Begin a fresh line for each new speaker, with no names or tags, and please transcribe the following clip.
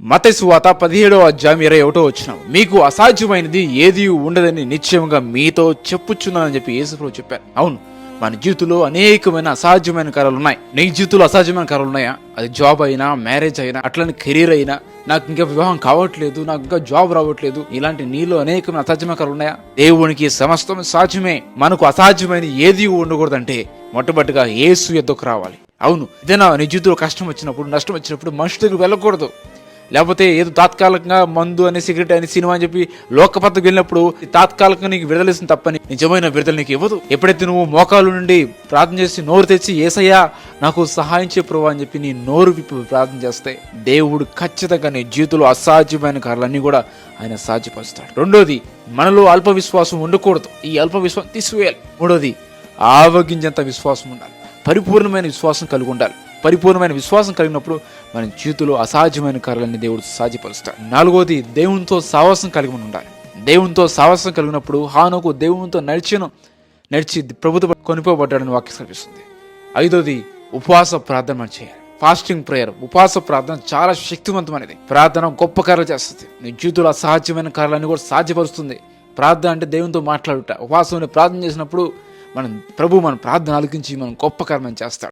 మత్తయి సువార్త 17:21 మీకు అసాధ్యమైనది ఏది ఉండదని నిశ్చయంగా మీతో చెప్పుచున్నానని చెప్పి యేసుప్రభువు చెప్పారు. అవును, మన జీవితంలో అనేకమైన అసాధ్యమైన కార్యాలు ఉన్నాయి. నీ జీవితంలో అసాధ్యమైన కార్యాలు ఉన్నాయా? అది జాబ్ అయినా, మ్యారేజ్ అయినా, అట్లనే కెరీర్ అయినా, నాకు ఇంకా వివాహం కావట్లేదు, నాకు ఇంకా జాబ్ రావట్లేదు, ఇలాంటి నీలో అనేకమైన అసాధ్యమైన కార్యాలు ఉన్నాయా? దేవునికి సమస్తం సాధ్యమే. మనకు అసాధ్యమైన ఏది ఉండకూడదంటే మొట్టమొదటిగా యేసు యొద్దకు రావాలి. అవును, ఏదైనా నీ జీవితంలో కష్టం వచ్చినప్పుడు, నష్టం వచ్చినప్పుడు మనుషుల దగ్గరికి వెళ్ళకూడదు. లేకపోతే ఏదో తాత్కాలికంగా మందు అని, సిగరెట్ అని, సినిమా అని చెప్పి లోకపద్ధతికి వెళ్ళినప్పుడు తాత్కాలికంగా నీకు విడుదలేసిన తప్పని నిజమైన విడుదల నీకు ఇవ్వదు. ఎప్పుడైతే నువ్వు మోకాలు నుండి ప్రార్థన చేసి నోరు తెచ్చి యేసయ్యా నాకు సహాయం చే ప్రభువా అని చెప్పి నీ నోరు విప్పి ప్రార్థన చేస్తే దేవుడు ఖచ్చితంగా నీ జీవితంలో అసాధ్యమైన కార్యాలన్నీ కూడా ఆయన సాధ్యపరుస్తాడు. రెండోది, మనలో అల్ప విశ్వాసం ఉండకూడదు. ఈ అల్ప విశ్వాసం తీసివేయాలి. మూడోది, ఆవగించేంత విశ్వాసం ఉండాలి. పరిపూర్ణమైన విశ్వాసం కలిగి ఉండాలి. పరిపూర్ణమైన విశ్వాసం కలిగినప్పుడు మన జీవితంలో అసాధ్యమైన కార్యాలన్నీ దేవుడు సాధ్యపరుస్తాడు. నాలుగోది, దేవునితో సావాసం కలిగి ఉండాలి. దేవునితో సావాసం కలిగినప్పుడు హానోకు దేవునితో నడిచి ప్రభుత్వ కొనిపోబడ్డాడని వాక్యం కనిపిస్తుంది. ఐదోది, ఉపవాస ప్రార్థన మనం చేయాలి. ఫాస్టింగ్ ప్రేయర్, ఉపవాస ప్రార్థన చాలా శక్తివంతమైనది. ప్రార్థన గొప్ప కార్యాలు చేస్తుంది. నీ జీవితంలో అసాధ్యమైన కార్యాలన్నీ కూడా సాధ్యపరుస్తుంది. ప్రార్థన అంటే దేవునితో మాట్లాడుట. ఉపవాసం ప్రార్థన చేసినప్పుడు మన ప్రార్థన ఆలకించి మనం గొప్ప కార్యం చేస్తాడు.